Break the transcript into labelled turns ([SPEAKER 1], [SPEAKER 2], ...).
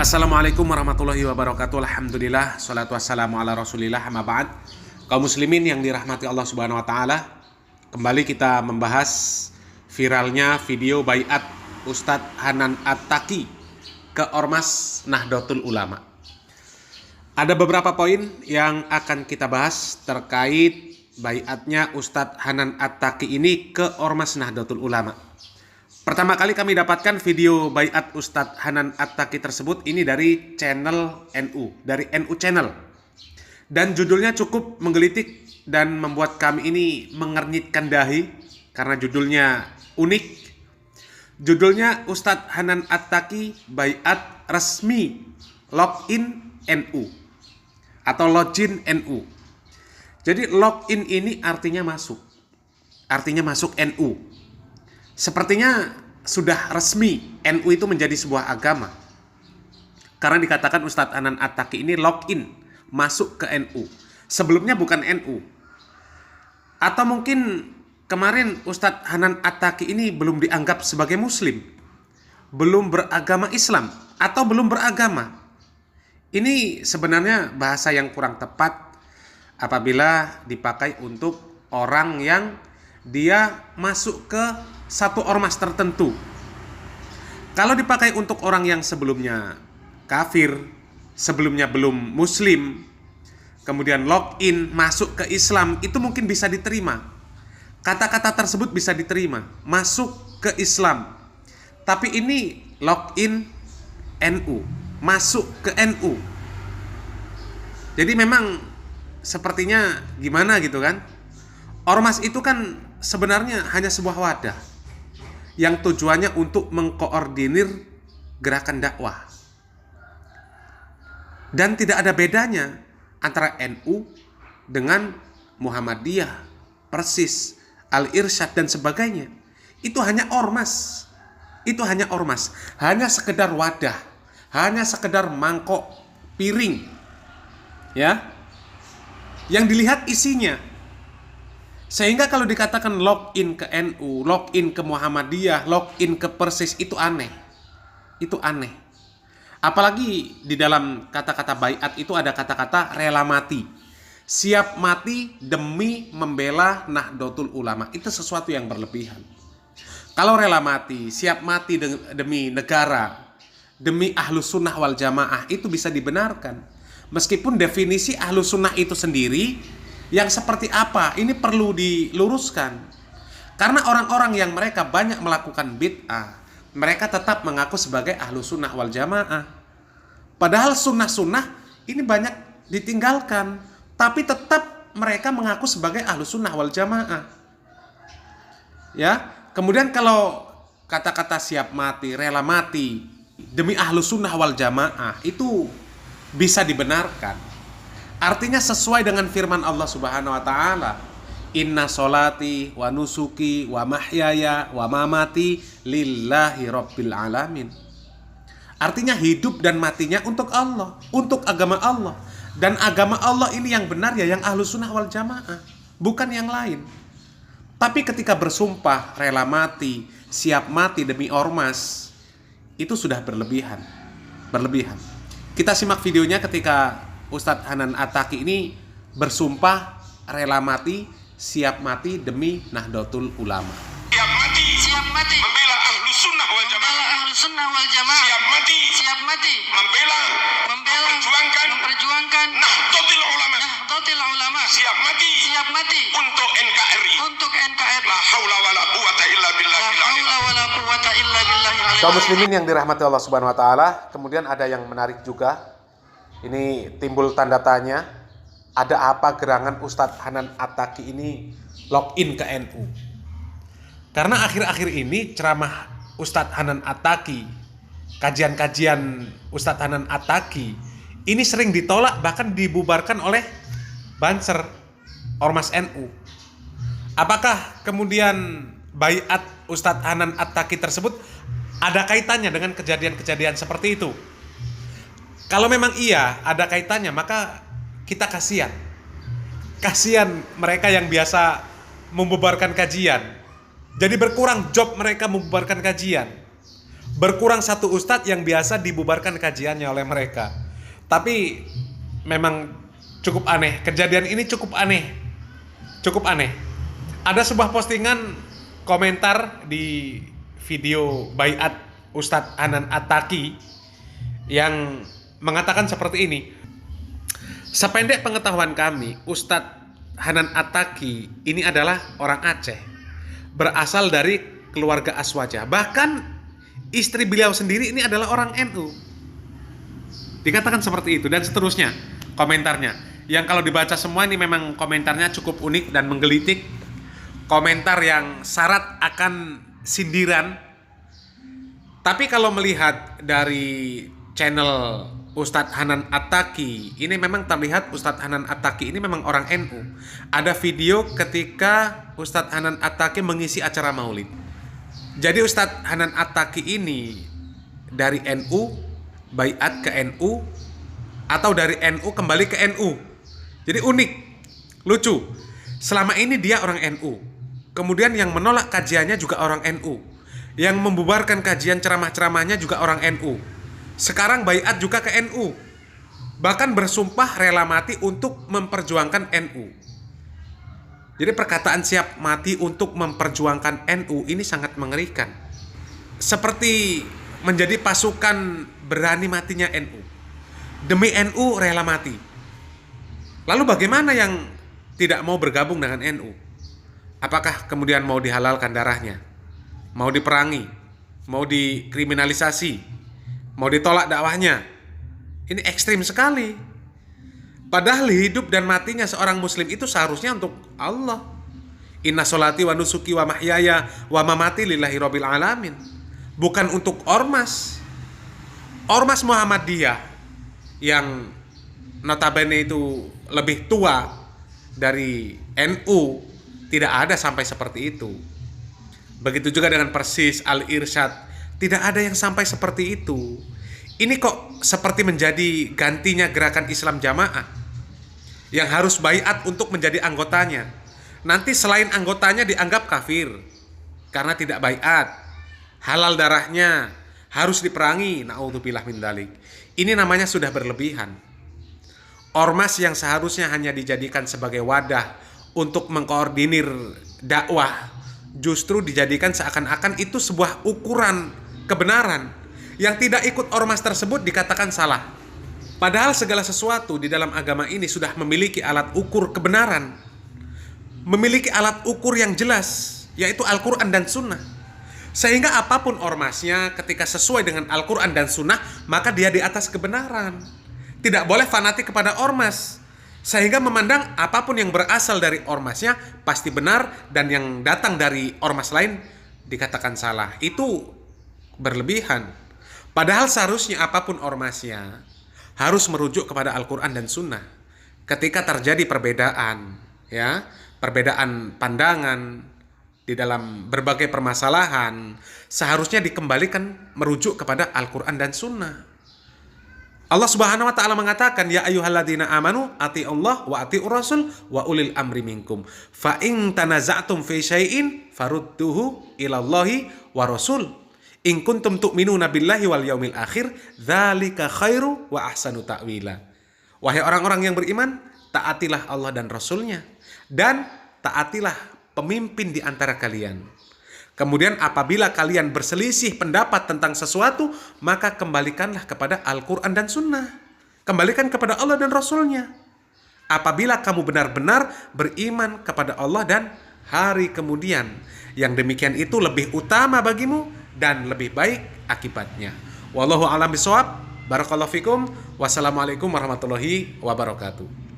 [SPEAKER 1] Assalamualaikum warahmatullahi wabarakatuh. Alhamdulillah, salatu wassalamu ala rasulillah, amma ba'd. Kaum muslimin yang dirahmati Allah subhanahu wa ta'ala, kembali kita membahas viralnya video baiat Ustadz Hanan At-Taqi ke Ormas Nahdlatul Ulama. Ada beberapa poin yang akan kita bahas terkait baiatnya Ustadz Hanan At-Taqi ini ke Ormas Nahdlatul Ulama. Pertama kali kami dapatkan video baiat Ustadz Hanan At-Taqi tersebut ini dari channel NU, dari NU Channel. Dan judulnya cukup menggelitik dan membuat kami ini mengernyitkan dahi karena judulnya unik. Judulnya Ustadz Hanan At-Taqi baiat resmi login NU atau login NU. Jadi login ini artinya masuk. Artinya masuk NU. Sepertinya sudah resmi NU itu menjadi sebuah agama. Karena dikatakan Ustadz Hanan At-Taqi ini login, masuk ke NU. Sebelumnya bukan NU. Atau mungkin kemarin Ustadz Hanan At-Taqi ini belum dianggap sebagai muslim. Belum beragama Islam atau belum beragama. Ini sebenarnya bahasa yang kurang tepat apabila dipakai untuk orang yang dia masuk ke satu ormas tertentu. Kalau dipakai untuk orang yang sebelumnya kafir, sebelumnya belum muslim, kemudian login masuk ke Islam, itu mungkin bisa diterima. Kata-kata tersebut bisa diterima, masuk ke Islam. Tapi ini login NU, masuk ke NU. Jadi memang sepertinya gimana gitu kan? Ormas itu kan sebenarnya hanya sebuah wadah yang tujuannya untuk mengkoordinir gerakan dakwah. Dan tidak ada bedanya antara NU dengan Muhammadiyah, Persis, Al-Irsyad dan sebagainya. Itu hanya ormas. Itu hanya ormas. Hanya sekedar wadah. Hanya sekedar mangkok piring. Ya. Yang dilihat isinya. Sehingga kalau dikatakan login ke NU, login ke Muhammadiyah, login ke Persis, itu aneh. Itu aneh. Apalagi di dalam kata-kata baiat itu ada kata-kata rela mati. Siap mati demi membela Nahdlatul Ulama. Itu sesuatu yang berlebihan. Kalau rela mati, siap mati demi negara, demi Ahlus Sunnah wal Jamaah, itu bisa dibenarkan. Meskipun definisi Ahlus Sunnah itu sendiri yang seperti apa, ini perlu diluruskan. Karena orang-orang yang mereka banyak melakukan bid'ah, mereka tetap mengaku sebagai ahlu sunnah wal jamaah. Padahal sunnah-sunnah ini banyak ditinggalkan, tapi tetap mereka mengaku sebagai ahlu sunnah wal jamaah. Ya, kemudian kalau kata-kata siap mati, rela mati demi ahlu sunnah wal jamaah, itu bisa dibenarkan. Artinya sesuai dengan firman Allah Subhanahu wa taala, "Inna sholati wa nusuki wa mahyaya wa mamati lillahi rabbil alamin." Artinya hidup dan matinya untuk Allah, untuk agama Allah. Dan agama Allah ini yang benar ya yang ahlu sunnah wal jamaah, bukan yang lain. Tapi ketika bersumpah rela mati, siap mati demi ormas, itu sudah berlebihan. Berlebihan. Kita simak videonya ketika Ustadz Hanan At-Taqi ini bersumpah rela mati, siap mati demi Nahdlatul Ulama.
[SPEAKER 2] Siap mati membela Ahlus Sunnah wal Jamaah. Siap mati membela memperjuangkan Nahdlatul Ulama. Siap mati untuk NKRI. La haula wala quwata illa billah.
[SPEAKER 1] Kaum muslimin yang dirahmati Allah Subhanahu wa taala, kemudian ada yang menarik juga. Ini timbul tanda tanya, ada apa gerangan Ustadz Hanan At-Taqi ini login ke NU? Karena akhir-akhir ini ceramah Ustadz Hanan At-Taqi, kajian-kajian Ustadz Hanan At-Taqi, ini sering ditolak bahkan dibubarkan oleh Banser, Ormas NU. Apakah kemudian baiat Ustadz Hanan At-Taqi tersebut ada kaitannya dengan kejadian-kejadian seperti itu? Kalau memang iya ada kaitannya, maka kita kasihan. Kasihan mereka yang biasa membubarkan kajian. Jadi berkurang job mereka membubarkan kajian. Berkurang satu ustadz yang biasa dibubarkan kajiannya oleh mereka. Tapi memang cukup aneh, kejadian ini cukup aneh. Cukup aneh. Ada sebuah postingan komentar di video Baiat Ustadz Hanan Attaqi yang mengatakan seperti ini. Sependek pengetahuan kami, Ustadz Hanan Attaqi ini adalah orang Aceh, berasal dari keluarga Aswaja. Bahkan istri beliau sendiri ini adalah orang NU. Dikatakan seperti itu dan seterusnya komentarnya. Yang kalau dibaca semua ini memang komentarnya cukup unik dan menggelitik. Komentar yang syarat akan sindiran. Tapi kalau melihat dari channel Ustadz Hanan Attaqi, ini memang terlihat Ustadz Hanan Attaqi ini memang orang NU. Ada video ketika Ustadz Hanan Attaqi mengisi acara maulid. Jadi Ustadz Hanan Attaqi ini dari NU, baiat ke NU, atau dari NU kembali ke NU. Jadi unik, lucu. Selama ini dia orang NU. Kemudian yang menolak kajiannya juga orang NU. Yang membubarkan kajian ceramah-ceramahnya juga orang NU. Sekarang baiat juga ke NU. Bahkan bersumpah rela mati untuk memperjuangkan NU. Jadi perkataan siap mati untuk memperjuangkan NU ini sangat mengerikan. Seperti menjadi pasukan berani matinya NU. Demi NU rela mati. Lalu bagaimana yang tidak mau bergabung dengan NU? Apakah kemudian mau dihalalkan darahnya? Mau diperangi? Mau dikriminalisasi? Mau ditolak dakwahnya? Ini ekstrim sekali. Padahal hidup dan matinya seorang muslim itu seharusnya untuk Allah. Inna sholati wa nusuki wa mahyaya wa mamati lillahi rabbil alamin. Bukan untuk ormas. Ormas Muhammadiyah yang notabene itu lebih tua dari NU tidak ada sampai seperti itu. Begitu juga dengan Persis, Al-Irsyad, tidak ada yang sampai seperti itu. Ini kok seperti menjadi gantinya gerakan Islam Jamaah yang harus baiat untuk menjadi anggotanya. Nanti selain anggotanya dianggap kafir karena tidak baiat. Halal darahnya, harus diperangi. Na'udzubillah min dzalik. Ini namanya sudah berlebihan. Ormas yang seharusnya hanya dijadikan sebagai wadah untuk mengkoordinir dakwah justru dijadikan seakan-akan itu sebuah ukuran kebenaran. Yang tidak ikut ormas tersebut dikatakan salah. Padahal segala sesuatu di dalam agama ini sudah memiliki alat ukur kebenaran. Memiliki alat ukur yang jelas, yaitu Al-Quran dan Sunnah. Sehingga apapun ormasnya ketika sesuai dengan Al-Quran dan Sunnah, maka dia di atas kebenaran. Tidak boleh fanatik kepada ormas. Sehingga memandang apapun yang berasal dari ormasnya pasti benar, dan yang datang dari ormas lain dikatakan salah. Itu berlebihan. Padahal seharusnya apapun ormasnya harus merujuk kepada Al-Quran dan Sunnah. Ketika terjadi perbedaan, ya, perbedaan pandangan di dalam berbagai permasalahan, seharusnya dikembalikan merujuk kepada Al-Quran dan Sunnah. Allah Subhanahu wa taala mengatakan, ya ayyuhalladzina amanu atiiullah wa atiiur rasul wa ulil amri minkum. Fa in tanaza'tum fi syai'in farudduhu ilallahi wa rasul. In kuntum tu'minuna billahi wal yaumil akhir, dzalika khairu wa ahsanu ta'wila. Wahai orang-orang yang beriman, taatilah Allah dan Rasulnya, dan taatilah pemimpin di antara kalian. Kemudian apabila kalian berselisih pendapat tentang sesuatu, maka kembalikanlah kepada Al-Quran dan Sunnah. Kembalikan kepada Allah dan Rasulnya. Apabila kamu benar-benar beriman kepada Allah dan hari kemudian, yang demikian itu lebih utama bagimu dan lebih baik akibatnya. Wallahu a'lam bishawab. Barakallahu fikum. Wassalamualaikum warahmatullahi wabarakatuh.